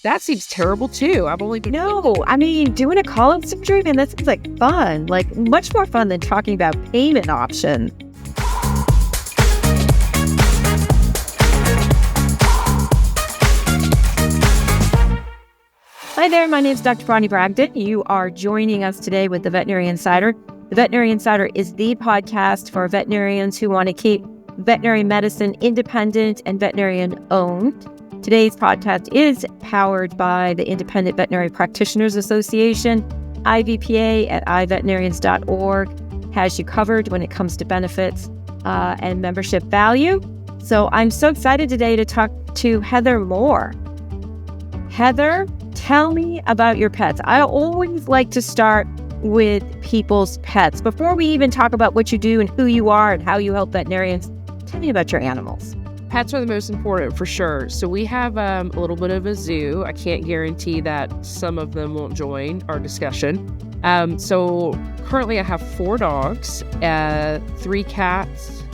That seems terrible too. I've only been... No, I mean, doing a call-up surgery, man, that seems like fun. Like, much more fun than talking about payment options. Hi there, my name is Dr. Bragdon. You are joining us today with the Veterinary Insider. The Veterinary Insider is the podcast for veterinarians who want to keep veterinary medicine independent and veterinarian-owned. Today's podcast is powered by the Independent Veterinary Practitioners Association. IVPA at iveterinarians.org has you covered when it comes to benefits and membership value. So I'm so excited today to talk to Heather Moore. Heather, tell me about your pets. I always like to start with people's pets. Before we even talk about what you do and who you are and how you help veterinarians, tell me about your animals. Pets are the most important for sure. So we have a little bit of a zoo. I can't guarantee that some of them won't join our discussion. So currently I have 4 dogs, 3 cats.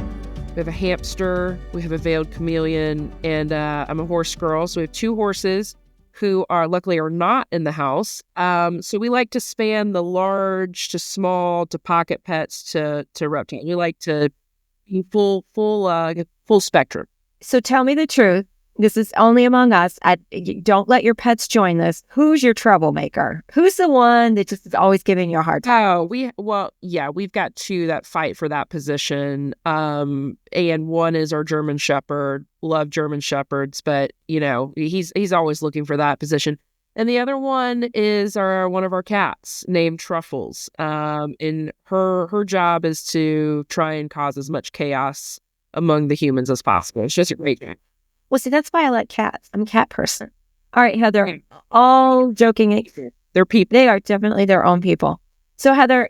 We have a hamster. We have a veiled chameleon, and I'm a horse girl. So we have 2 horses who luckily are not in the house. So we like to span the large to small to pocket pets to reptile. We like to be full spectrum. So tell me the truth. This is only among us. Don't let your pets join this. Who's your troublemaker? Who's the one that just is always giving you a hard time? We've got 2 that fight for that position. And one is our German Shepherd. Love German Shepherds, but he's always looking for that position. And the other one is one of our cats named Truffles. And her job is to try and cause as much chaos among the humans as possible. It's just a great game. Well, see, that's why I like cats. I'm a cat person. All right, Heather, all joking, they're people. They are definitely their own people. So, Heather,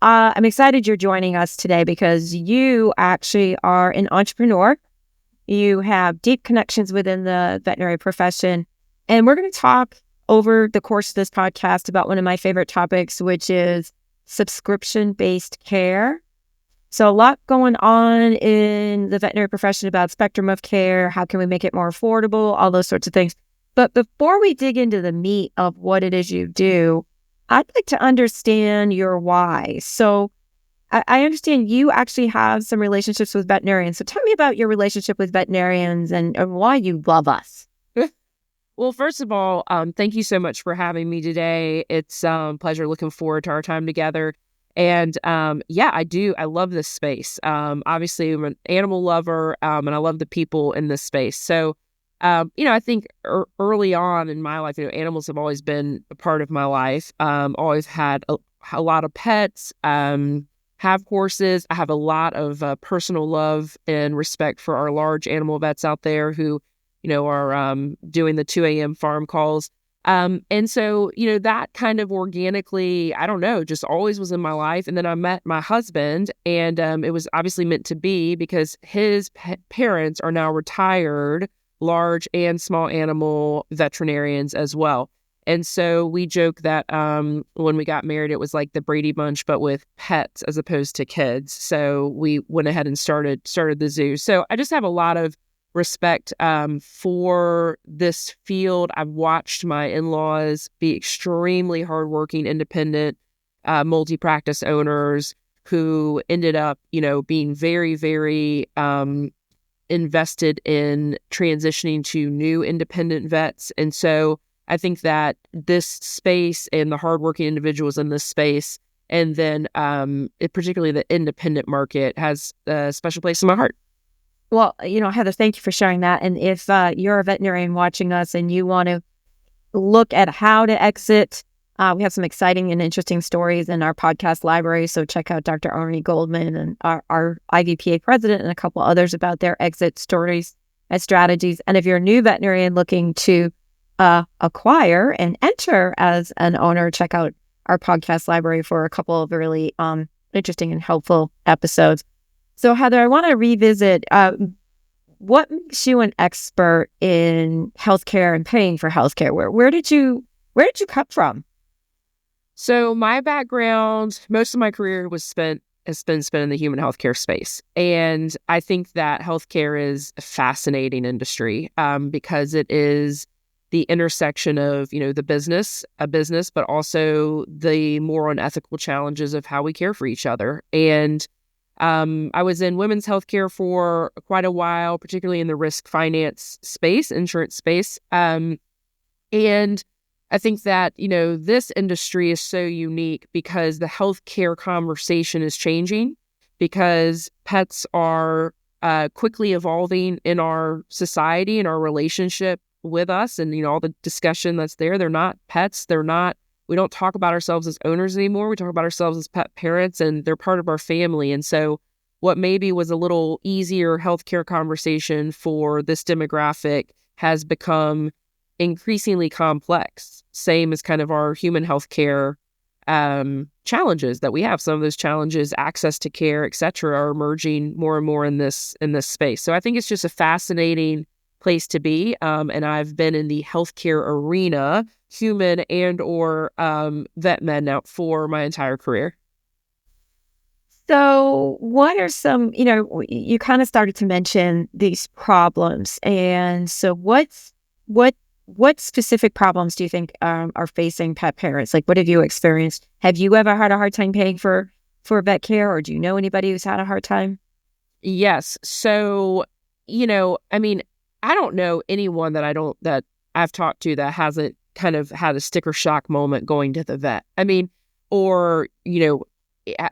I'm excited you're joining us today because you actually are an entrepreneur. You have deep connections within the veterinary profession. And we're going to talk over the course of this podcast about one of my favorite topics, which is subscription-based care. So a lot going on in the veterinary profession about spectrum of care. How can we make it more affordable? All those sorts of things. But before we dig into the meat of what it is you do, I'd like to understand your why. So I understand you actually have some relationships with veterinarians. So tell me about your relationship with veterinarians and why you love us. Well, first of all, thank you so much for having me today. It's a pleasure. Looking forward to our time together. And I do. I love this space. Obviously, I'm an animal lover, and I love the people in this space. So, I think early on in my life, animals have always been a part of my life. Always had a lot of pets, have horses. I have a lot of personal love and respect for our large animal vets out there who, are doing the 2 a.m. farm calls. And so, that kind of organically, I don't know, just always was in my life. And then I met my husband, and it was obviously meant to be because his parents are now retired large and small animal veterinarians as well. And so we joke that when we got married, it was like the Brady Bunch, but with pets as opposed to kids. So we went ahead and started the zoo. So I just have a lot of respect for this field. I've watched my in-laws be extremely hardworking, independent, multi-practice owners who ended up, being very, very invested in transitioning to new independent vets. And so I think that this space and the hardworking individuals in this space, and then particularly the independent market, has a special place in my heart. Well, Heather, thank you for sharing that. And if you're a veterinarian watching us and you want to look at how to exit, we have some exciting and interesting stories in our podcast library. So check out Dr. Arnie Goldman and our IVPA president and a couple others about their exit stories and strategies. And if you're a new veterinarian looking to acquire and enter as an owner, check out our podcast library for a couple of really interesting and helpful episodes. So, Heather, I want to revisit what makes you an expert in healthcare and paying for healthcare. Where did you come from? So, my background, most of my career has been spent in the human healthcare space, and I think that healthcare is a fascinating industry because it is the intersection of, the business, but also the moral and ethical challenges of how we care for each other. And I was in women's healthcare for quite a while, particularly in the risk finance space, insurance space. And I think that, this industry is so unique because the healthcare conversation is changing, because pets are quickly evolving in our society and our relationship with us, and all the discussion that's there. They're not pets. We don't talk about ourselves as owners anymore. We talk about ourselves as pet parents, and they're part of our family. And so what maybe was a little easier healthcare conversation for this demographic has become increasingly complex, same as kind of our human healthcare challenges that we have. Some of those challenges, access to care, et cetera, are emerging more and more in this space. So I think it's just a fascinating place to be. And I've been in the healthcare arena, human and or vet med now, for my entire career. So what are some, you kind of started to mention these problems. And so what specific problems do you think are facing pet parents? Like, what have you experienced? Have you ever had a hard time paying for vet care, or do you know anybody who's had a hard time? Yes. So, I don't know anyone that I've talked to that hasn't kind of had a sticker shock moment going to the vet. Or,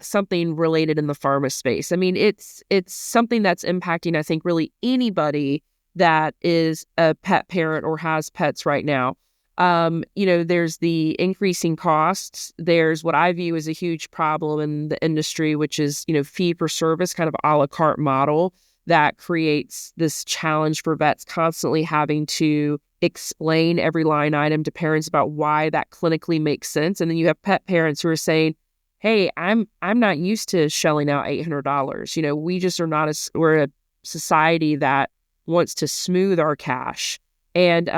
something related in the pharma space. It's something that's impacting, I think, really anybody that is a pet parent or has pets right now. There's the increasing costs. There's what I view as a huge problem in the industry, which is, fee for service, kind of a la carte model that creates this challenge for vets constantly having to explain every line item to parents about why that clinically makes sense. And then you have pet parents who are saying, hey, I'm not used to shelling out $800. We just are not we're a society that wants to smooth our cash. And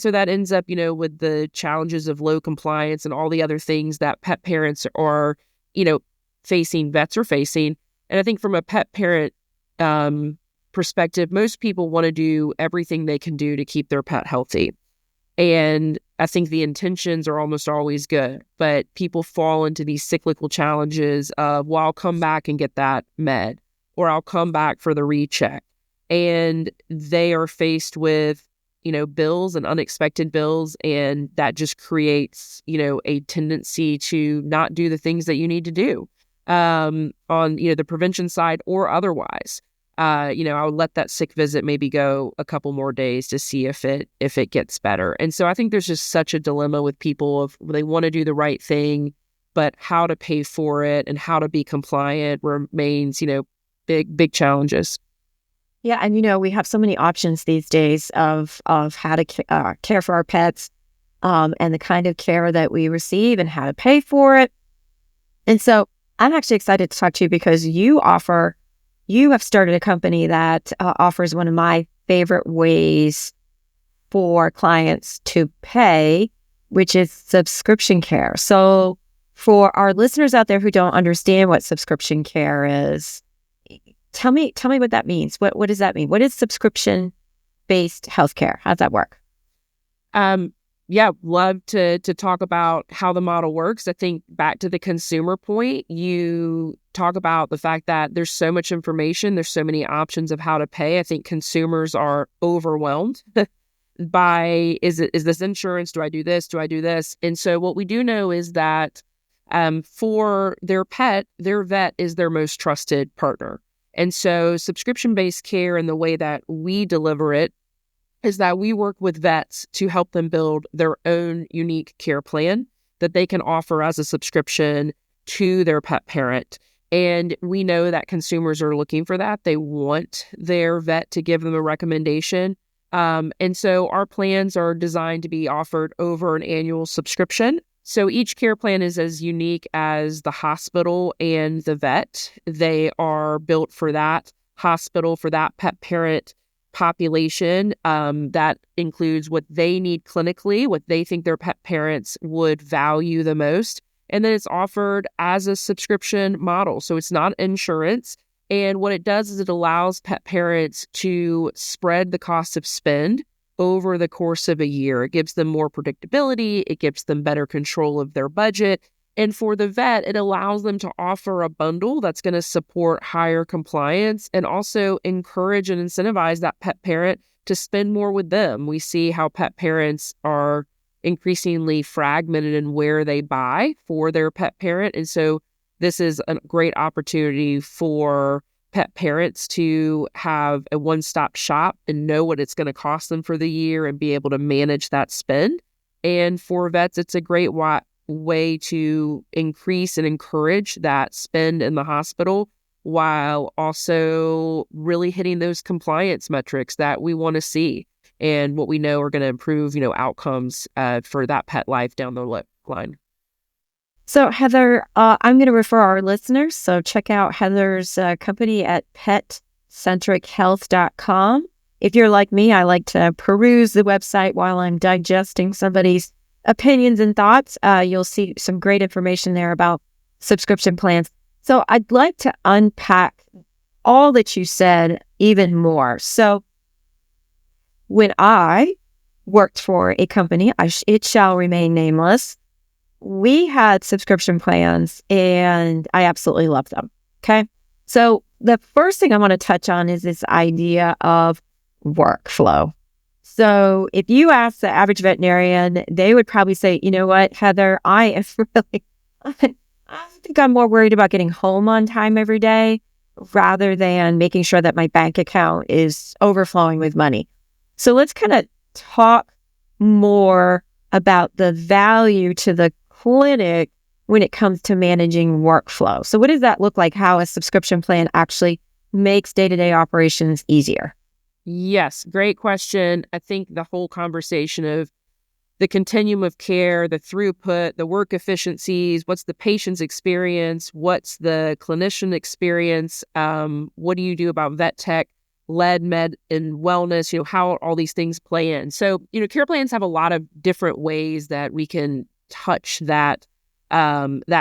so that ends up, with the challenges of low compliance and all the other things that pet parents are, facing, vets are facing. And I think from a pet parent perspective, most people want to do everything they can do to keep their pet healthy. And I think the intentions are almost always good, but people fall into these cyclical challenges of, well, I'll come back and get that med, or I'll come back for the recheck. And they are faced with, bills and unexpected bills. And that just creates, a tendency to not do the things that you need to do on, the prevention side or otherwise. I would let that sick visit maybe go a couple more days to see if it gets better. And so I think there's just such a dilemma with people of they want to do the right thing, but how to pay for it and how to be compliant remains, big challenges. Yeah, and we have so many options these days of how to care for our pets, and the kind of care that we receive and how to pay for it. And so I'm actually excited to talk to you because you have started a company that offers one of my favorite ways for clients to pay, which is subscription care. So for our listeners out there who don't understand what subscription care is, tell me what that means. What does that mean? What is subscription-based healthcare? How's that work? Yeah, love to talk about how the model works. I think back to the consumer point, you talk about the fact that there's so much information, there's so many options of how to pay. I think consumers are overwhelmed by, is this insurance? Do I do this? Do I do this? And so what we do know is that for their pet, their vet is their most trusted partner. And so subscription-based care and the way that we deliver it is that we work with vets to help them build their own unique care plan that they can offer as a subscription to their pet parent. And we know that consumers are looking for that. They want their vet to give them a recommendation. And so our plans are designed to be offered over an annual subscription. So each care plan is as unique as the hospital and the vet. They are built for that hospital, for that pet parent population. That includes what they need clinically, what they think their pet parents would value the most. And then it's offered as a subscription model. So it's not insurance. And what it does is it allows pet parents to spread the cost of spend over the course of a year. It gives them more predictability. It gives them better control of their budget. And for the vet, it allows them to offer a bundle that's going to support higher compliance and also encourage and incentivize that pet parent to spend more with them. We see how pet parents are increasingly fragmented in where they buy for their pet parent. And so this is a great opportunity for pet parents to have a one-stop shop and know what it's going to cost them for the year and be able to manage that spend. And for vets, it's a great way to increase and encourage that spend in the hospital while also really hitting those compliance metrics that we want to see and what we know are going to improve, outcomes for that pet life down the line. So Heather, I'm going to refer our listeners. So check out Heather's company at PetCentricHealth.com. If you're like me, I like to peruse the website while I'm digesting somebody's opinions and thoughts. You'll see some great information there about subscription plans. So I'd like to unpack all that you said even more. So when I worked for a company, it shall remain nameless, we had subscription plans and I absolutely loved them. Okay. So the first thing I want to touch on is this idea of workflow. So if you ask the average veterinarian, they would probably say, you know what, Heather, I think I'm more worried about getting home on time every day rather than making sure that my bank account is overflowing with money. So let's kind of talk more about the value to the clinic when it comes to managing workflow. So what does that look like? How a subscription plan actually makes day-to-day operations easier? Yes, great question. I think the whole conversation of the continuum of care, the throughput, the work efficiencies, what's the patient's experience, what's the clinician experience, what do you do about vet tech, lead med and wellness, how all these things play in. So, care plans have a lot of different ways that we can touch that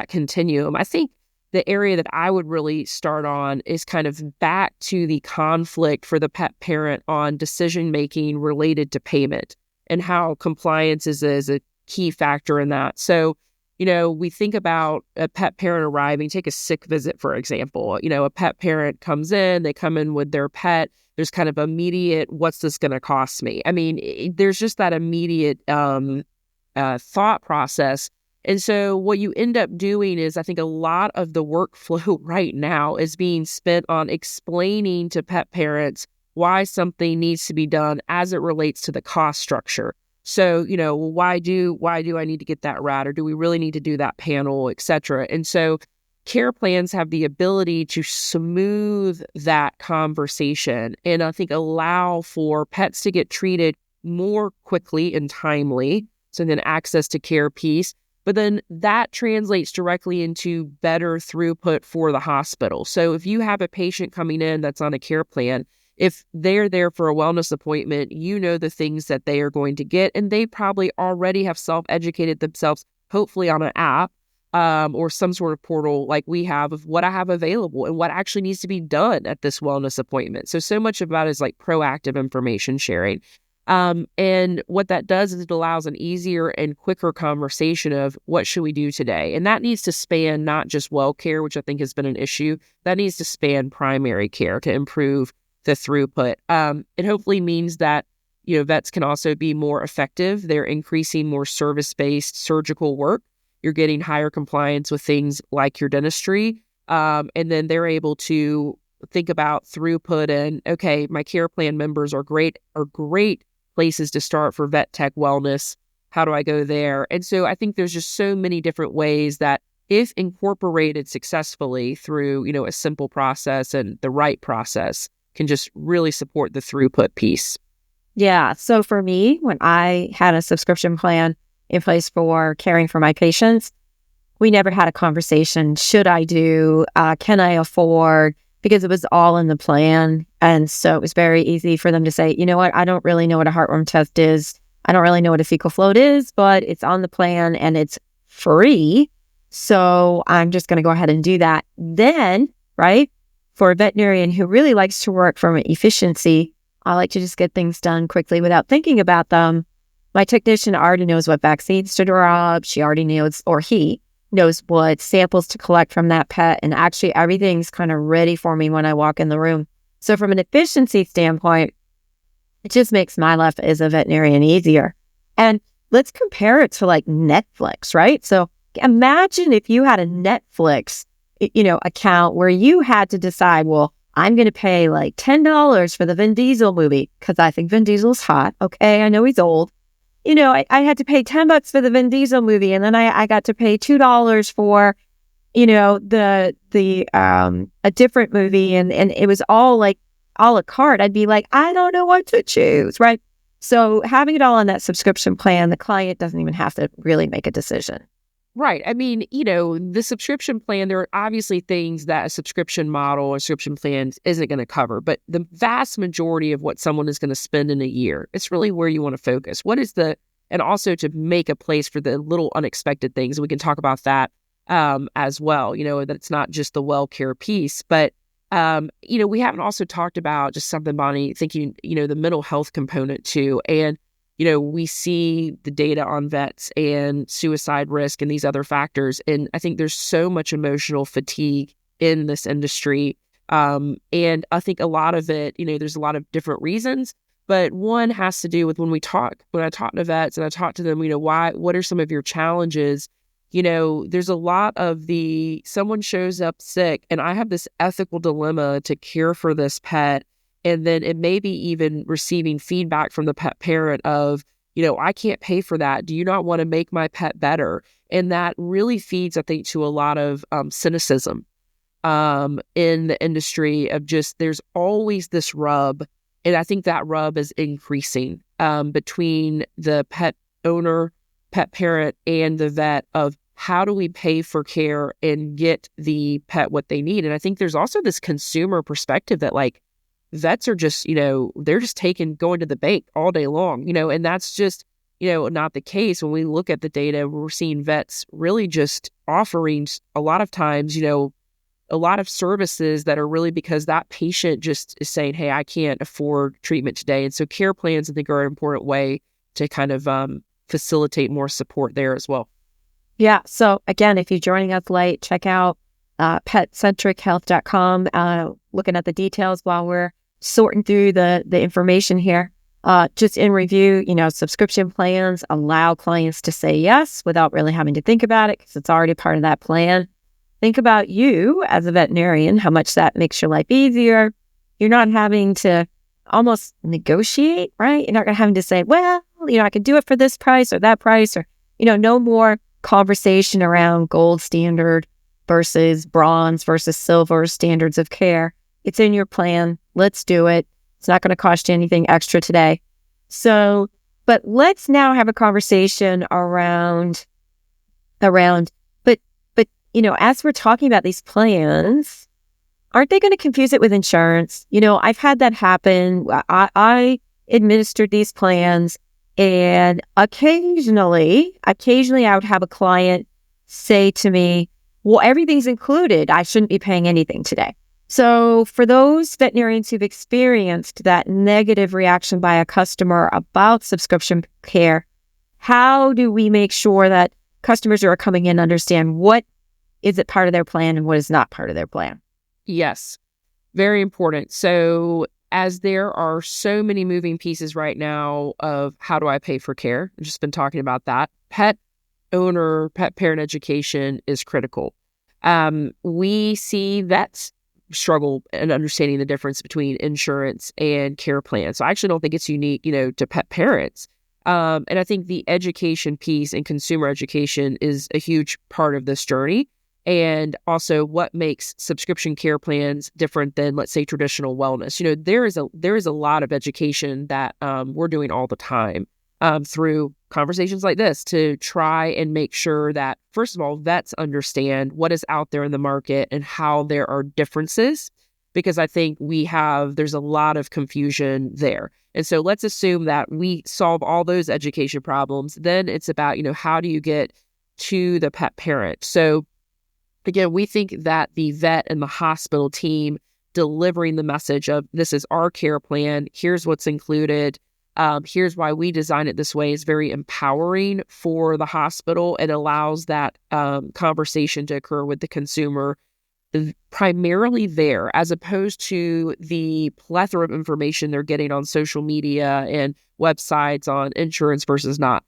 continuum. I think the area that I would really start on is kind of back to the conflict for the pet parent on decision-making related to payment and how compliance is a key factor in that. So, we think about a pet parent arriving, take a sick visit, for example. A pet parent comes in, they come in with their pet. There's kind of immediate, what's this going to cost me? I mean, there's just that immediate thought process. And so what you end up doing is, I think a lot of the workflow right now is being spent on explaining to pet parents why something needs to be done as it relates to the cost structure. So, why do I need to get that rat, or do we really need to do that panel, et cetera? And so care plans have the ability to smooth that conversation and I think allow for pets to get treated more quickly and timely. So then access to care piece. But then that translates directly into better throughput for the hospital. So if you have a patient coming in that's on a care plan, if they're there for a wellness appointment, the things that they are going to get, and they probably already have self-educated themselves, hopefully on an app or some sort of portal like we have of what I have available and what actually needs to be done at this wellness appointment. So much of that is like proactive information sharing. And what that does is it allows an easier and quicker conversation of what should we do today? And that needs to span not just well care, which I think has been an issue. That needs to span primary care to improve the throughput. It hopefully means that, vets can also be more effective. They're increasing more service-based surgical work. You're getting higher compliance with things like your dentistry. And then they're able to think about throughput and, okay, my care plan members are great places to start for vet tech wellness. How do I go there? And so I think there's just so many different ways that if incorporated successfully through, a simple process and the right process can just really support the throughput piece. Yeah. So for me, when I had a subscription plan in place for caring for my patients, we never had a conversation. Should I do? Can I afford? Because it was all in the plan. And so it was very easy for them to say, you know what, I don't really know what a heartworm test is. I don't really know what a fecal float is, but it's on the plan and it's free. So I'm just going to go ahead and do that. Then, right, for a veterinarian who really likes to work from an efficiency I like to just get things done quickly without thinking about them. My technician already knows what vaccines to drop. She already knows, or he knows what samples to collect from that pet. And actually everything's kind of ready for me when I walk in the room. So from an efficiency standpoint, it just makes my life as a veterinarian easier. And let's compare it to like Netflix, right? So imagine if you had a Netflix, account where you had to decide, well, I'm going to pay like $10 for the Vin Diesel movie because I think Vin Diesel's hot. Okay, I know he's old. I had to pay $10 for the Vin Diesel movie, and then I got to pay $2 for, a different movie, and it was all like a la carte. I'd be like, I don't know what to choose, right? So having it all on that subscription plan, the client doesn't even have to really make a decision. Right. I mean, the subscription plan, there are obviously things that a subscription model or subscription plan isn't going to cover, but the vast majority of what someone is going to spend in a year, it's really where you want to focus. And also to make a place for the little unexpected things. We can talk about that as well, that it's not just the well-care piece, but, we haven't also talked about just something, Bonnie, thinking, the mental health component too. And we see the data on vets and suicide risk and these other factors. And I think there's so much emotional fatigue in this industry. And I think a lot of it, there's a lot of different reasons, but one has to do with when I talk to vets and I talk to them, what are some of your challenges? There's a lot of someone shows up sick and I have this ethical dilemma to care for this pet. And then it may be even receiving feedback from the pet parent of, I can't pay for that. Do you not want to make my pet better? And that really feeds, I think, to a lot of cynicism in the industry of just there's always this rub. And I think that rub is increasing between the pet owner, pet parent, and the vet of how do we pay for care and get the pet what they need? And I think there's also this consumer perspective that like, vets are just, they're just going to the bank all day long, and that's just, not the case. When we look at the data, we're seeing vets really just offering a lot of times, a lot of services that are really because that patient just is saying, hey, I can't afford treatment today. And so care plans, I think, are an important way to kind of facilitate more support there as well. Yeah. So again, if you're joining us late, check out PetCentricHealth.com, looking at the details while we're sorting through the information here. Just in review, subscription plans allow clients to say yes without really having to think about it because it's already part of that plan. Think about you as a veterinarian, how much that makes your life easier. You're not having to almost negotiate, right? You're not having to say, well, I can do it for this price or that price, or, no more conversation around gold standard versus bronze versus silver standards of care. It's in your plan. Let's do it. It's not going to cost you anything extra today. So, but let's now have a conversation around, as we're talking about these plans, aren't they going to confuse it with insurance? I've had that happen. I administered these plans, and occasionally I would have a client say to me, well, everything's included. I shouldn't be paying anything today. So for those veterinarians who've experienced that negative reaction by a customer about subscription care, how do we make sure that customers who are coming in understand what is it part of their plan and what is not part of their plan? Yes, very important. So as there are so many moving pieces right now of how do I pay for care, I've just been talking about that. Pet owner, pet parent education is critical. We see vets struggle in understanding the difference between insurance and care plans. So I actually don't think it's unique, to pet parents. And I think the education piece and consumer education is a huge part of this journey. And also what makes subscription care plans different than, let's say, traditional wellness. There is a lot of education that we're doing all the time through conversations like this to try and make sure that, first of all, vets understand what is out there in the market and how there are differences, because I think there's a lot of confusion there. And so let's assume that we solve all those education problems. Then it's about, how do you get to the pet parent? So again, we think that the vet and the hospital team delivering the message of this is our care plan, here's what's included, here's why we designed it this way, is very empowering for the hospital. It allows that conversation to occur with the consumer primarily there, as opposed to the plethora of information they're getting on social media and websites on insurance versus not.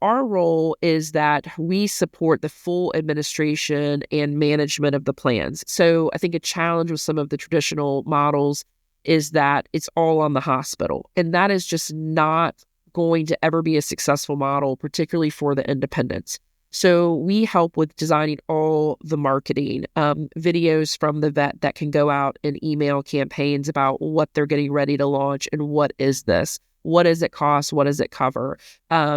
Our role is that we support the full administration and management of the plans. So I think a challenge with some of the traditional models is that it's all on the hospital. And that is just not going to ever be a successful model, particularly for the independents. So we help with designing all the marketing, videos from the vet that can go out and email campaigns about what they're getting ready to launch and what is this. What does it cost? What does it cover?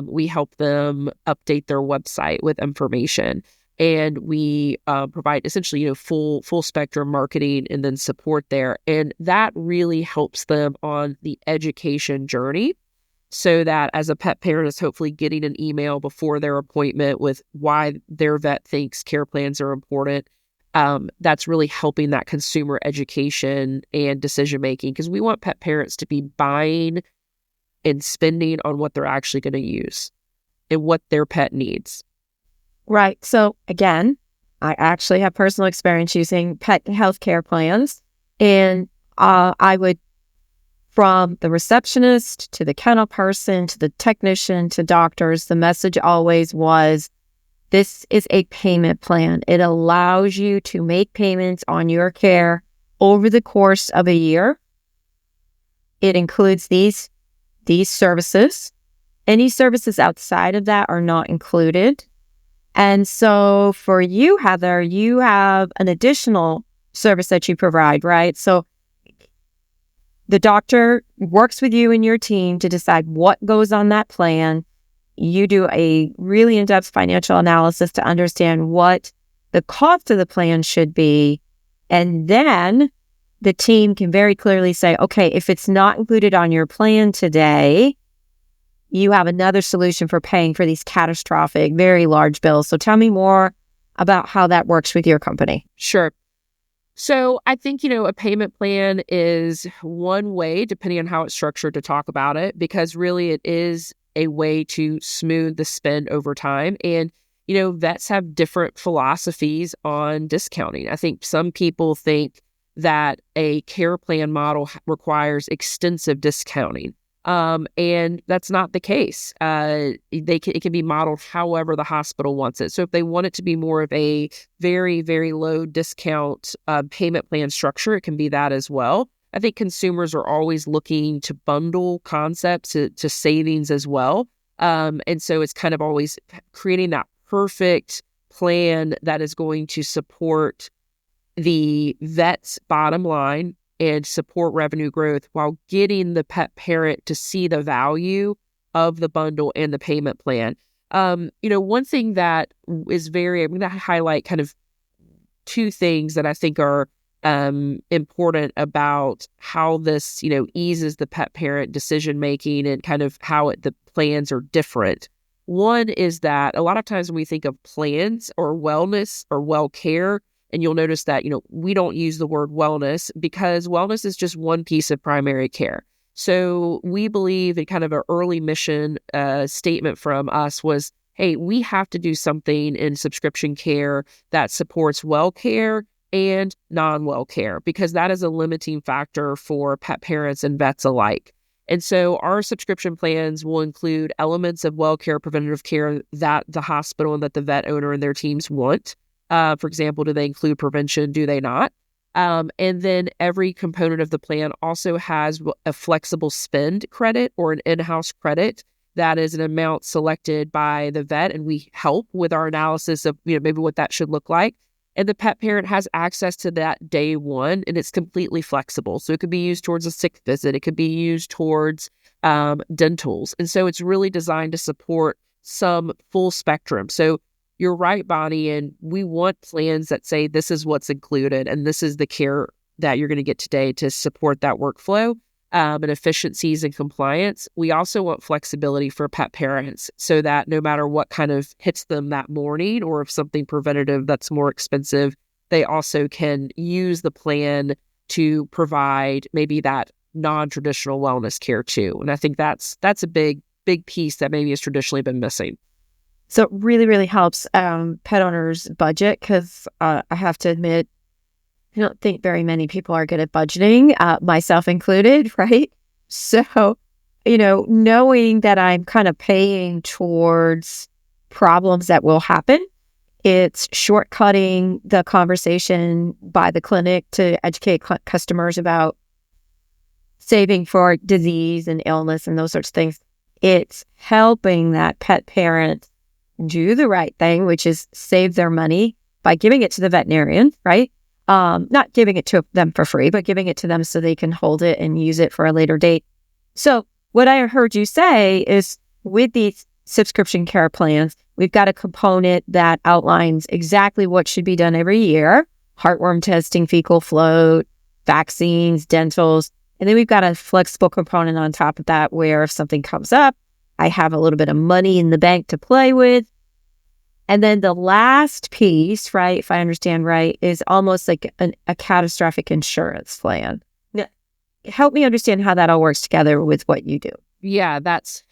We help them update their website with information, and we provide essentially, full spectrum marketing and then support there. And that really helps them on the education journey, so that as a pet parent is hopefully getting an email before their appointment with why their vet thinks care plans are important. That's really helping that consumer education and decision making, because we want pet parents to be buying and spending on what they're actually going to use and what their pet needs. Right. So again, I actually have personal experience using pet healthcare plans, and I would, from the receptionist to the kennel person to the technician to doctors, the message always was, this is a payment plan. It allows you to make payments on your care over the course of a year. It includes these services. Any services outside of that are not included. And so for you, Heather, you have an additional service that you provide, right? So the doctor works with you and your team to decide what goes on that plan. You do a really in-depth financial analysis to understand what the cost of the plan should be. And then the team can very clearly say, okay, if it's not included on your plan today, you have another solution for paying for these catastrophic, very large bills. So tell me more about how that works with your company. Sure. So I think, a payment plan is one way, depending on how it's structured, to talk about it, because really it is a way to smooth the spend over time. And, vets have different philosophies on discounting. I think some people think that a care plan model requires extensive discounting. And that's not the case. It can be modeled however the hospital wants it. So if they want it to be more of a very, very low discount payment plan structure, it can be that as well. I think consumers are always looking to bundle concepts to savings as well. And so it's kind of always creating that perfect plan that is going to support the vet's bottom line and support revenue growth while getting the pet parent to see the value of the bundle and the payment plan. One thing that is I'm going to highlight kind of two things that I think are important about how this, eases the pet parent decision-making and kind of how the plans are different. One is that a lot of times when we think of plans or wellness or well care, and you'll notice that, we don't use the word wellness because wellness is just one piece of primary care. So we believe in kind of an early mission statement from us was, hey, we have to do something in subscription care that supports well care and non-well care, because that is a limiting factor for pet parents and vets alike. And so our subscription plans will include elements of well care, preventative care that the hospital and that the vet owner and their teams want. For example, do they include prevention? Do they not? And then every component of the plan also has a flexible spend credit or an in-house credit that is an amount selected by the vet, and we help with our analysis of maybe what that should look like. And the pet parent has access to that day one, and it's completely flexible. So it could be used towards a sick visit. It could be used towards dentals. And so it's really designed to support some full spectrum. So you're right, Bonnie, and we want plans that say this is what's included and this is the care that you're going to get today to support that workflow and efficiencies and compliance. We also want flexibility for pet parents so that no matter what kind of hits them that morning, or if something preventative that's more expensive, they also can use the plan to provide maybe that non-traditional wellness care too. And I think that's a big piece that maybe has traditionally been missing. So it really, really helps pet owners budget, because I have to admit, I don't think very many people are good at budgeting, myself included, right? So, knowing that I'm kind of paying towards problems that will happen, it's shortcutting the conversation by the clinic to educate customers about saving for disease and illness and those sorts of things. It's helping that pet parent do the right thing, which is save their money by giving it to the veterinarian, right? Not giving it to them for free, but giving it to them so they can hold it and use it for a later date. So what I heard you say is, with these subscription care plans, we've got a component that outlines exactly what should be done every year: heartworm testing, fecal float, vaccines, dentals. And then we've got a flexible component on top of that, where if something comes up, I have a little bit of money in the bank to play with. And then the last piece, right, if I understand right, is almost like a catastrophic insurance plan. Now, help me understand how that all works together with what you do. Yeah, that's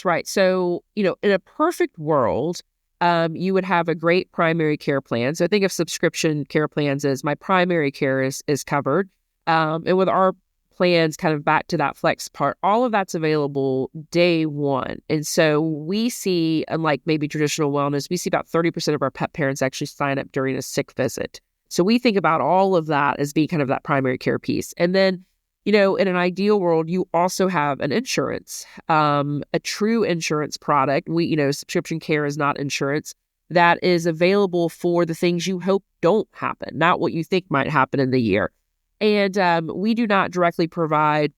right. So, in a perfect world, you would have a great primary care plan. So think of subscription care plans as my primary care is covered. And with our plans, kind of back to that flex part, all of that's available day one. And so we see, unlike maybe traditional wellness, we see about 30% of our pet parents actually sign up during a sick visit. So we think about all of that as being kind of that primary care piece. And then, in an ideal world, you also have an insurance, a true insurance product. Subscription care is not insurance, that is available for the things you hope don't happen, not what you think might happen in the year. And we do not directly provide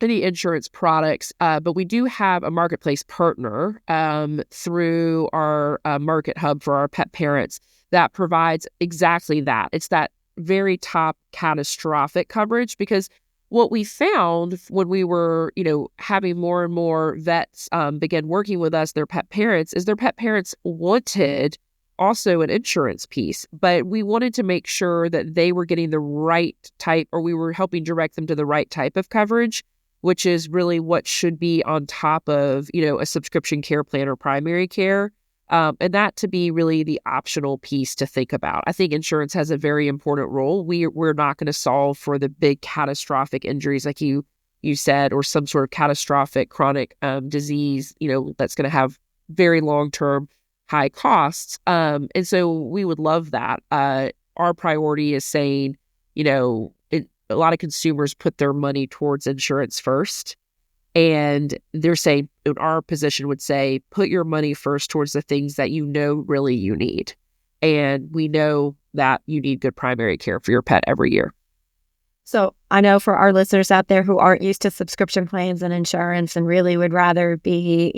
any insurance products, but we do have a marketplace partner through our market hub for our pet parents that provides exactly that. It's that very top catastrophic coverage, because what we found when we were, having more and more vets begin working with us, their pet parents, is their pet parents wanted also an insurance piece, but we wanted to make sure that they were getting the right type, or we were helping direct them to the right type of coverage, which is really what should be on top of, a subscription care plan or primary care. And that to be really the optional piece to think about. I think insurance has a very important role. We're not going to solve for the big catastrophic injuries like you said, or some sort of catastrophic chronic disease, that's going to have very long-term high costs. And so we would love that. Our priority is saying, a lot of consumers put their money towards insurance first. And they're saying, our position would say, put your money first towards the things that really you need. And we know that you need good primary care for your pet every year. So I know for our listeners out there who aren't used to subscription plans and insurance and really would rather be,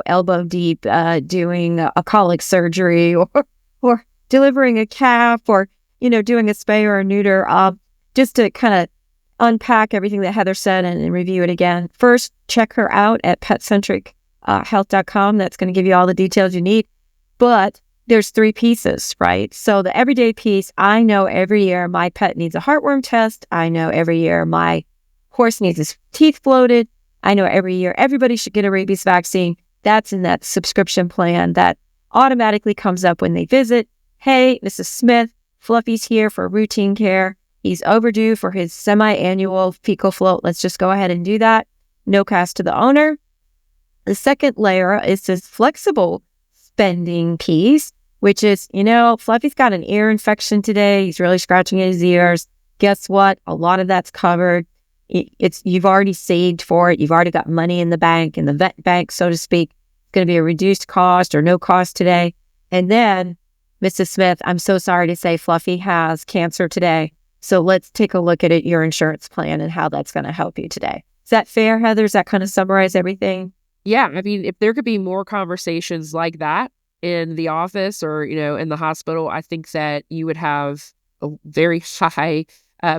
elbow deep doing a colic surgery or delivering a calf or, doing a spay or a neuter, just to kind of unpack everything that Heather said and review it again. First, check her out at PetCentric Health.com. That's going to give you all the details you need. But there's 3 pieces, right? So the everyday piece, I know every year my pet needs a heartworm test. I know every year my horse needs his teeth floated. I know every year everybody should get a rabies vaccine. That's in that subscription plan that automatically comes up when they visit. Hey, Mrs. Smith, Fluffy's here for routine care. He's overdue for his semi-annual fecal float. Let's just go ahead and do that. No cost to the owner. The second layer is this flexible spending piece, which is, Fluffy's got an ear infection today. He's really scratching his ears. Guess what? A lot of that's covered. You've already saved for it. You've already got money in the bank, in the vet bank, so to speak. It's going to be a reduced cost or no cost today. And then, Mrs. Smith, I'm so sorry to say Fluffy has cancer today. So let's take a look at your insurance plan and how that's going to help you today. Is that fair, Heather? Does that kind of summarize everything? Yeah. I mean, if there could be more conversations like that in the office or, in the hospital, I think that you would have a very high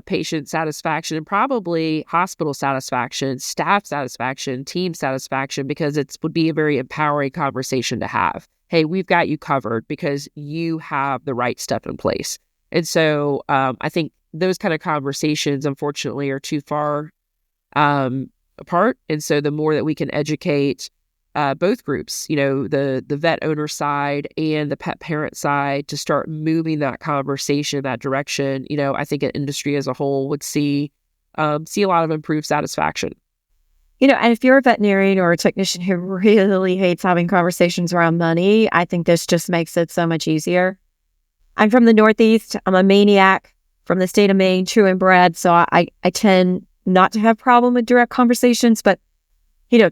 patient satisfaction and probably hospital satisfaction, staff satisfaction, team satisfaction, because it would be a very empowering conversation to have. Hey, we've got you covered because you have the right stuff in place. And so I think those kind of conversations, unfortunately, are too far apart. And so the more that we can educate both groups, the vet owner side and the pet parent side, to start moving that conversation in that direction, I think an industry as a whole would see a lot of improved satisfaction. And if you're a veterinarian or a technician who really hates having conversations around money, I think this just makes it so much easier. I'm from the Northeast. I'm a maniac from the state of Maine, true and bred. So I tend not to have problem with direct conversations, but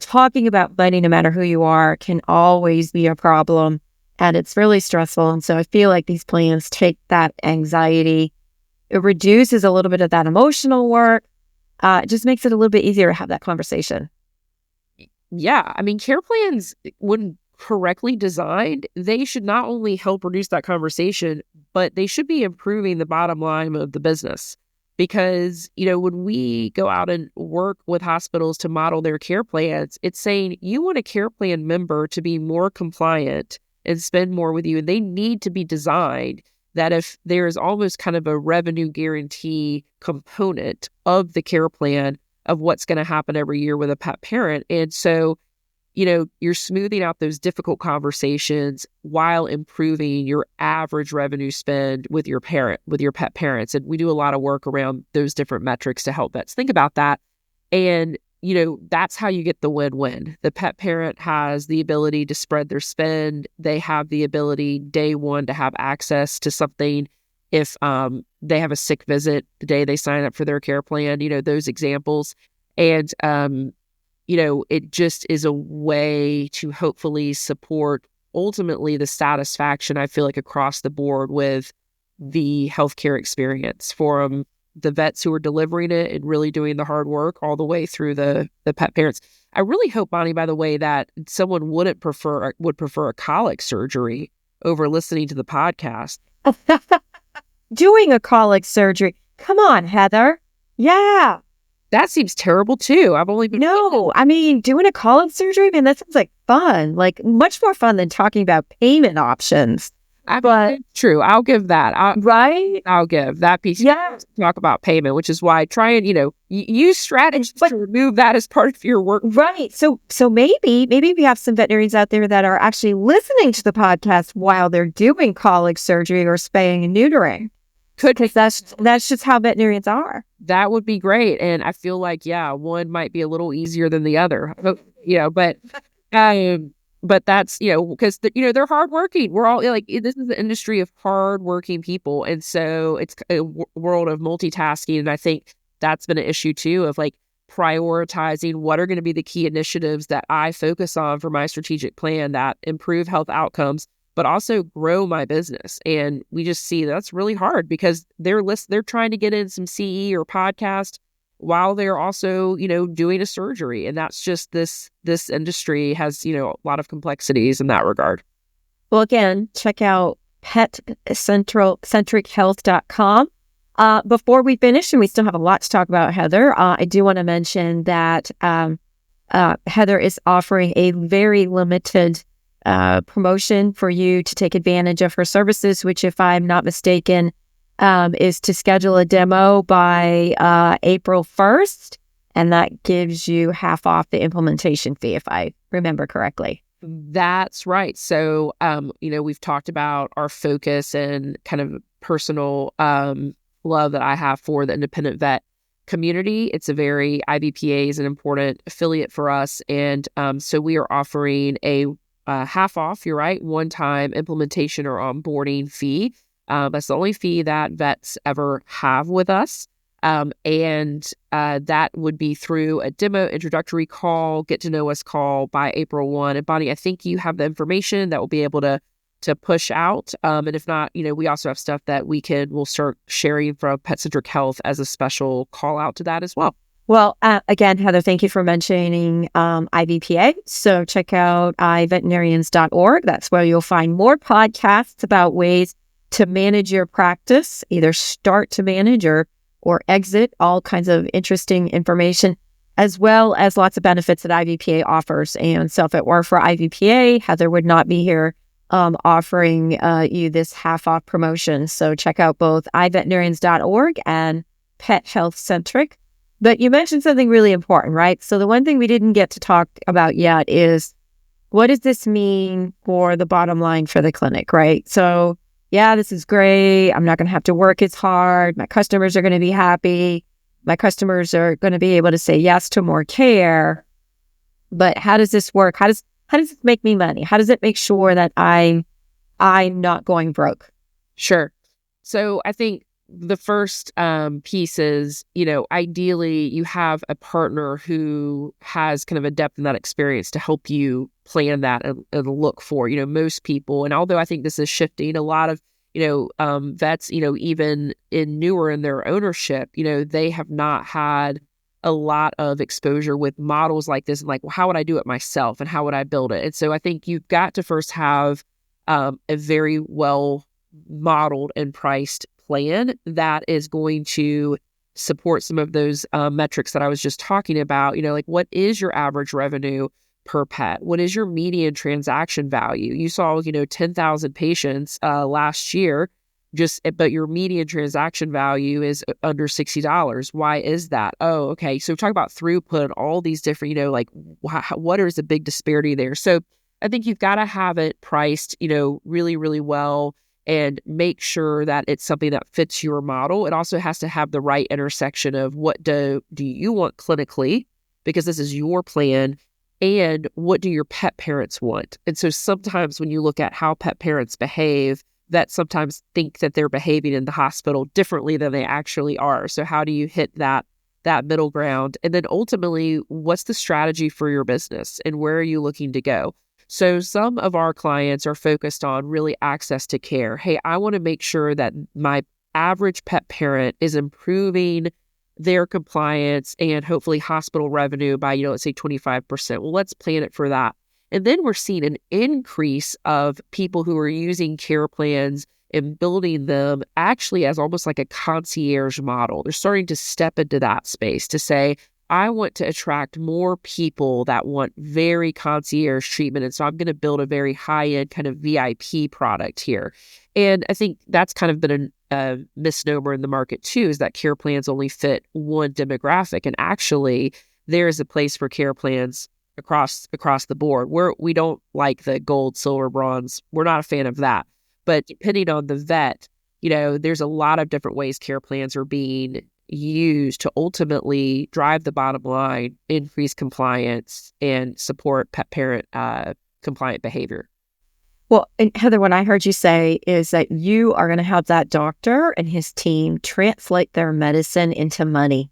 talking about money, no matter who you are, can always be a problem, and it's really stressful. And so I feel like these plans take that anxiety. It reduces a little bit of that emotional work. It just makes it a little bit easier to have that conversation. Yeah. I mean, care plans, when correctly designed, they should not only help reduce that conversation, but they should be improving the bottom line of the business. Because, when we go out and work with hospitals to model their care plans, it's saying you want a care plan member to be more compliant and spend more with you. And they need to be designed that if there is almost kind of a revenue guarantee component of the care plan of what's going to happen every year with a pet parent. And so, you're smoothing out those difficult conversations while improving your average revenue spend with your pet parents. And we do a lot of work around those different metrics to help vets think about that. And, that's how you get the win-win. The pet parent has the ability to spread their spend. They have the ability day one to have access to something if they have a sick visit the day they sign up for their care plan, those examples. And, it just is a way to hopefully support ultimately the satisfaction, I feel like, across the board with the healthcare experience for the vets who are delivering it and really doing the hard work, all the way through the pet parents. I really hope, Bonnie, by the way, that someone would prefer a colic surgery over listening to the podcast. Doing a colic surgery. Come on, Heather. Yeah. That seems terrible too. I've only been... No, I mean, doing a colic surgery, man, that sounds like fun. Like much more fun than talking about payment options. But true. I'll give that. Right? I'll give that piece. Yeah. Talk about payment, which is why try and, use strategies to remove that as part of your work. Right. So maybe we have some veterinarians out there that are actually listening to the podcast while they're doing colic surgery or spaying and neutering. Because that's just how veterinarians are. That would be great. And I feel like, one might be a little easier than the other, but that's, because, they're hardworking. We're all like, this is the industry of hardworking people. And so it's a world of multitasking. And I think that's been an issue too, of like prioritizing what are going to be the key initiatives that I focus on for my strategic plan that improve health outcomes, but also grow my business. And we just see that's really hard because they're trying to get in some CE or podcast while they're also, doing a surgery. And that's just this industry has, a lot of complexities in that regard. Well, again, check out PetCentric Before we finish, and we still have a lot to talk about, Heather, I do want to mention that Heather is offering a very limited promotion for you to take advantage of her services, which, if I'm not mistaken, is to schedule a demo by April 1st. And that gives you half off the implementation fee, if I remember correctly. That's right. So, we've talked about our focus and kind of personal love that I have for the independent vet community. It's a very, IVPA is an important affiliate for us. And so we are offering a half off, you're right, one-time implementation or onboarding fee. That's the only fee that vets ever have with us. And that would be through a demo introductory call, get to know us call by April 1. And Bonnie, I think you have the information that will be able to push out. And if not, we also have stuff that we'll start sharing from PetCentric Health as a special call out to that as well. Well, again, Heather, thank you for mentioning IVPA. So check out iveterinarians.org. That's where you'll find more podcasts about ways to manage your practice, either start to manage or exit, all kinds of interesting information, as well as lots of benefits that IVPA offers. And so if it weren't for IVPA, Heather would not be here offering you this half-off promotion. So check out both iveterinarians.org and PetCentric. But you mentioned something really important, right? So the one thing we didn't get to talk about yet is, what does this mean for the bottom line for the clinic, right? So yeah, this is great. I'm not going to have to work as hard. My customers are going to be happy. My customers are going to be able to say yes to more care. But how does this work? How does this make me money? How does it make sure that I'm not going broke? Sure. So I think the first piece is, ideally you have a partner who has kind of a depth in that experience to help you plan that and look for, most people. And although I think this is shifting, a lot of, vets, even newer in their ownership, they have not had a lot of exposure with models like this. And like, well, how would I do it myself and how would I build it? And so I think you've got to first have a very well modeled and priced plan that is going to support some of those metrics that I was just talking about. Like, what is your average revenue per pet? What is your median transaction value? You saw, 10,000 patients last year, but your median transaction value is under $60. Why is that? Oh, okay. So talk about throughput, all these different, what is the big disparity there? So I think you've got to have it priced, really, really well, and make sure that it's something that fits your model. It also has to have the right intersection of what do you want clinically, because this is your plan, and what do your pet parents want? And so sometimes when you look at how pet parents behave, that sometimes think that they're behaving in the hospital differently than they actually are. So how do you hit that middle ground? And then ultimately, what's the strategy for your business and where are you looking to go? So some of our clients are focused on really access to care. Hey, I want to make sure that my average pet parent is improving their compliance and hopefully hospital revenue by, let's say 25%. Well, let's plan it for that. And then we're seeing an increase of people who are using care plans and building them actually as almost like a concierge model. They're starting to step into that space to say, I want to attract more people that want very concierge treatment. And so I'm going to build a very high-end kind of VIP product here. And I think that's kind of been a misnomer in the market too, is that care plans only fit one demographic. And actually, there is a place for care plans across the board. We don't like the gold, silver, bronze. We're not a fan of that. But depending on the vet, there's a lot of different ways care plans are being used to ultimately drive the bottom line, increase compliance, and support pet parent compliant behavior. Well, and Heather, what I heard you say is that you are going to help that doctor and his team translate their medicine into money.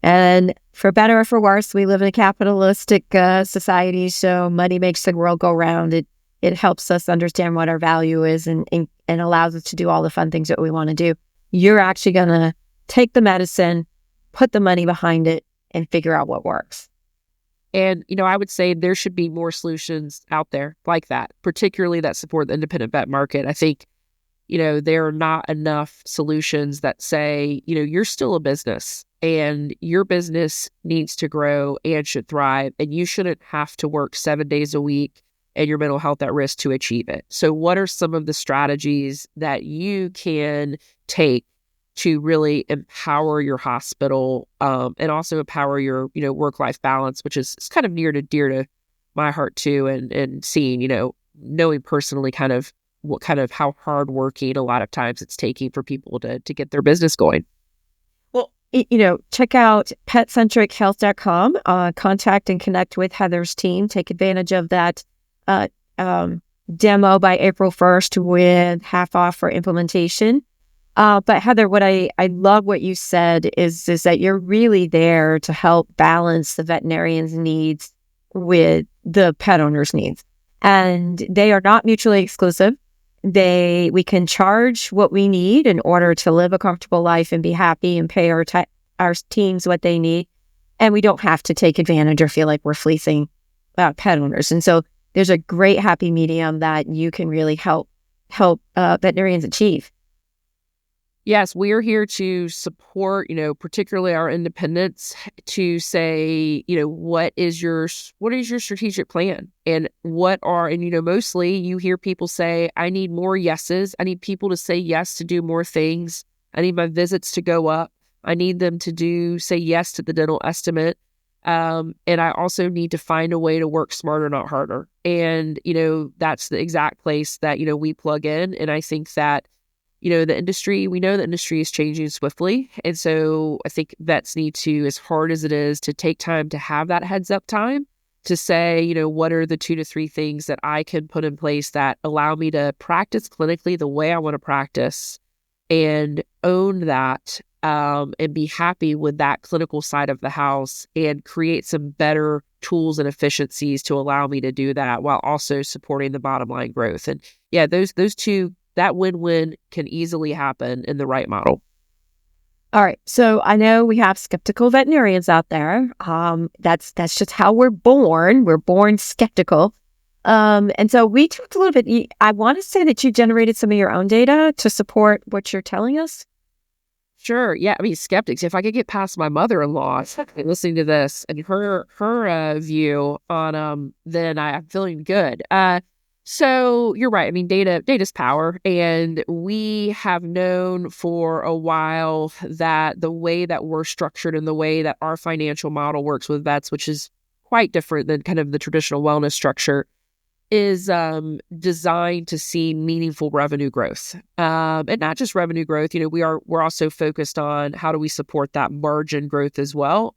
And for better or for worse, we live in a capitalistic society, so money makes the world go round. It helps us understand what our value is and allows us to do all the fun things that we want to do. You're actually going to take the medicine, put the money behind it, and figure out what works. And, I would say there should be more solutions out there like that, particularly that support the independent vet market. I think, there are not enough solutions that say, you're still a business and your business needs to grow and should thrive, and you shouldn't have to work 7 days a week and your mental health at risk to achieve it. So what are some of the strategies that you can take to really empower your hospital and also empower your, work-life balance, which is kind of near to dear to my heart too, and seeing, knowing personally kind of how hardworking a lot of times it's taking for people to get their business going. Well, check out PetCentricHealth.com, contact and connect with Heather's team. Take advantage of that demo by April 1st with half off for implementation. But Heather, what I love what you said is that you're really there to help balance the veterinarian's needs with the pet owner's needs. And they are not mutually exclusive. We can charge what we need in order to live a comfortable life and be happy and pay our teams what they need. And we don't have to take advantage or feel like we're fleecing pet owners. And so there's a great happy medium that you can really help veterinarians achieve. Yes, we are here to support, particularly our independents to say, what is your strategic plan, and mostly you hear people say, I need more yeses. I need people to say yes to do more things. I need my visits to go up. I need them to say yes to the dental estimate. And I also need to find a way to work smarter, not harder. And, that's the exact place that, we plug in. And I think that we know the industry is changing swiftly. And so I think vets need to, as hard as it is, to take time to have that heads up time to say, what are the 2 to 3 things that I can put in place that allow me to practice clinically the way I want to practice and own that, and be happy with that clinical side of the house and create some better tools and efficiencies to allow me to do that while also supporting the bottom line growth. And yeah, those two, that win-win can easily happen in the right model. All right. So I know we have skeptical veterinarians out there. That's just how we're born. We're born skeptical. And so we talked a little bit. I want to say that you generated some of your own data to support what you're telling us. Sure. Yeah. I mean, skeptics, if I could get past my mother-in-law listening to this and her view on, then I'm feeling good. So you're right. I mean, data's power. And we have known for a while that the way that we're structured and the way that our financial model works with vets, which is quite different than kind of the traditional wellness structure, is designed to see meaningful revenue growth. And not just revenue growth, we're also focused on how do we support that margin growth as well.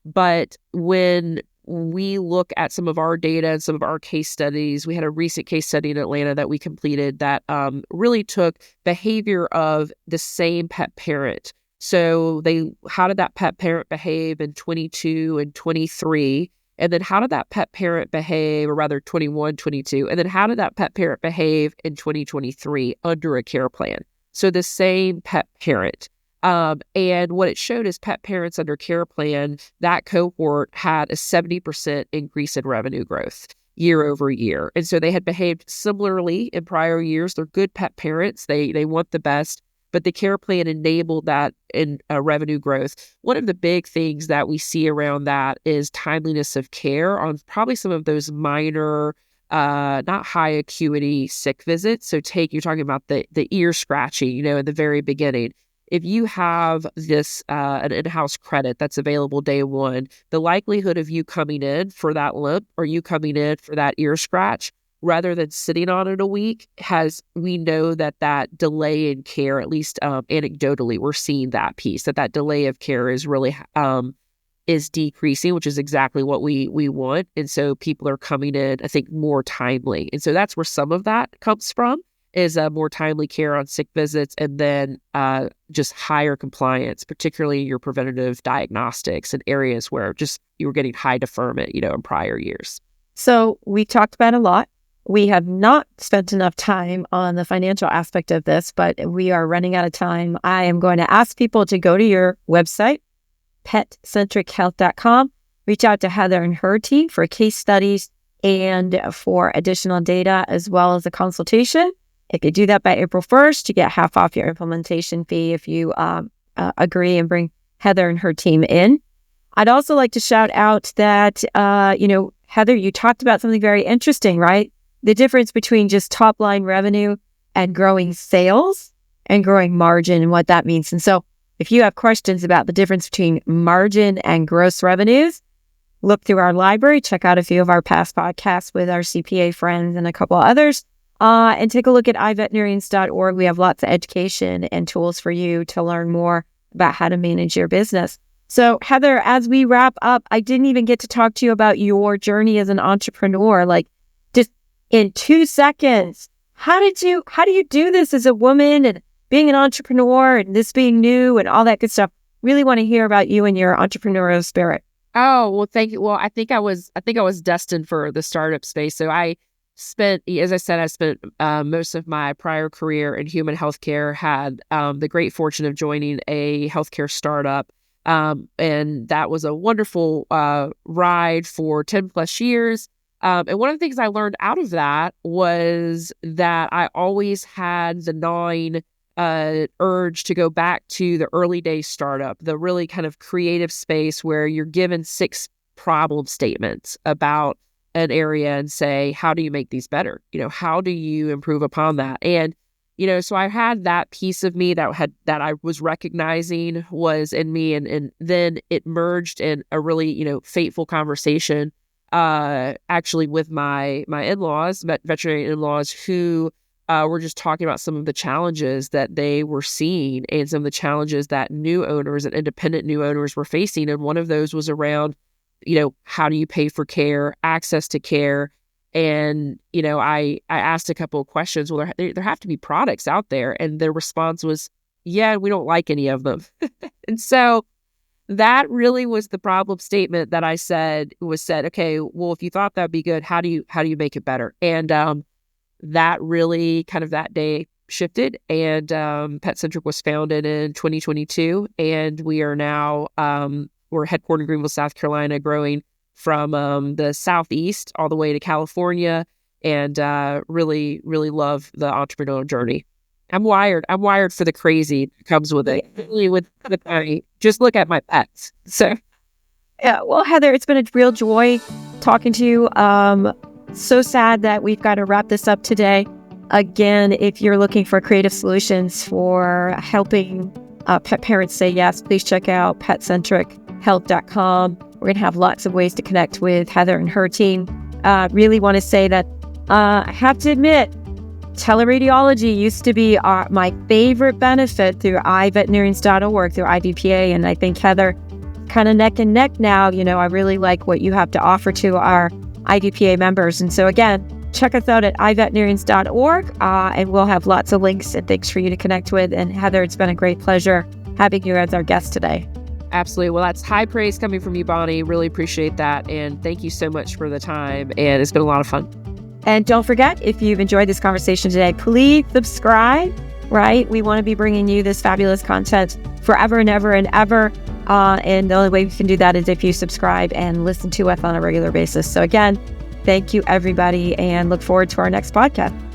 But when we look at some of our data and some of our case studies, we had a recent case study in Atlanta that we completed that really took behavior of the same pet parent. So how did that pet parent behave in 22 and 23? And then how did that pet parent behave, or rather 21, 22? And then how did that pet parent behave in 2023 under a care plan? So the same pet parent. And what it showed is pet parents under care plan, that cohort had a 70% increase in revenue growth year over year. And so they had behaved similarly in prior years. They're good pet parents. They want the best, but the care plan enabled that in revenue growth. One of the big things that we see around that is timeliness of care on probably some of those minor, not high acuity sick visits. So you're talking about the ear scratching, in the very beginning. If you have this an in-house credit that's available day one, the likelihood of you coming in for that limp or you coming in for that ear scratch, rather than sitting on it a week, we know that delay in care, at least anecdotally, we're seeing that piece, that delay of care is really is decreasing, which is exactly what we want. And so people are coming in, I think, more timely. And so that's where some of that comes from, is more timely care on sick visits, and then just higher compliance, particularly your preventative diagnostics and areas where just you were getting high deferment, in prior years. So we talked about a lot. We have not spent enough time on the financial aspect of this, but we are running out of time. I am going to ask people to go to your website, PetCentricHealth.com, reach out to Heather and her team for case studies and for additional data, as well as a consultation. If you do that by April 1st, you get half off your implementation fee if you agree and bring Heather and her team in. I'd also like to shout out that, Heather, you talked about something very interesting, right? The difference between just top line revenue and growing sales and growing margin and what that means. And so if you have questions about the difference between margin and gross revenues, look through our library, check out a few of our past podcasts with our CPA friends and a couple others. And take a look at iveterinarians.org. We have lots of education and tools for you to learn more about how to manage your business. So Heather, as we wrap up, I didn't even get to talk to you about your journey as an entrepreneur. Like, just in 2 seconds, how do you do this as a woman and being an entrepreneur and this being new and all that good stuff? Really want to hear about you and your entrepreneurial spirit. Oh, well, thank you. Well, I think I was destined for the startup space. So I spent most of my prior career in human healthcare, had the great fortune of joining a healthcare startup. And that was a wonderful ride for 10 plus years. And one of the things I learned out of that was that I always had the gnawing urge to go back to the early day startup, the really kind of creative space where you're given 6 problem statements about an area and say, how do you make these better? How do you improve upon that? And, so I had that piece of me that I was recognizing was in me. And then it merged in a really, fateful conversation, actually with my in-laws, veterinary in-laws, who were just talking about some of the challenges that they were seeing and some of the challenges that new owners and independent new owners were facing. And one of those was around, how do you pay for care, access to care? And, I asked a couple of questions. Well, there have to be products out there. And their response was, yeah, we don't like any of them. And so that really was the problem statement that I said, okay, well, if you thought that'd be good, how do you make it better? And that really kind of that day shifted, and PetCentric was founded in 2022, and we are now we're headquartered in Greenville, South Carolina, growing from the Southeast all the way to California, and really, really love the entrepreneurial journey. I'm wired for the crazy that comes with it. Really, with just look at my pets. So, yeah. Well, Heather, it's been a real joy talking to you. So sad that we've got to wrap this up today. Again, if you're looking for creative solutions for helping pet parents say yes, please check out PetCentricHealth.com. We're going to have lots of ways to connect with Heather and her team. Really want to say that I have to admit, teleradiology used to be my favorite benefit through iveterinarians.org, through IVPA, and I think Heather, kind of neck and neck now. I really like what you have to offer to our IVPA members. And so again, check us out at iveterinarians.org, and we'll have lots of links and things for you to connect with. And Heather, it's been a great pleasure having you as our guest today. Absolutely. Well, that's high praise coming from you, Bonnie. Really appreciate that. And thank you so much for the time. And it's been a lot of fun. And don't forget, if you've enjoyed this conversation today, please subscribe, right? We want to be bringing you this fabulous content forever and ever and ever. And the only way we can do that is if you subscribe and listen to us on a regular basis. So again, thank you, everybody, and look forward to our next podcast.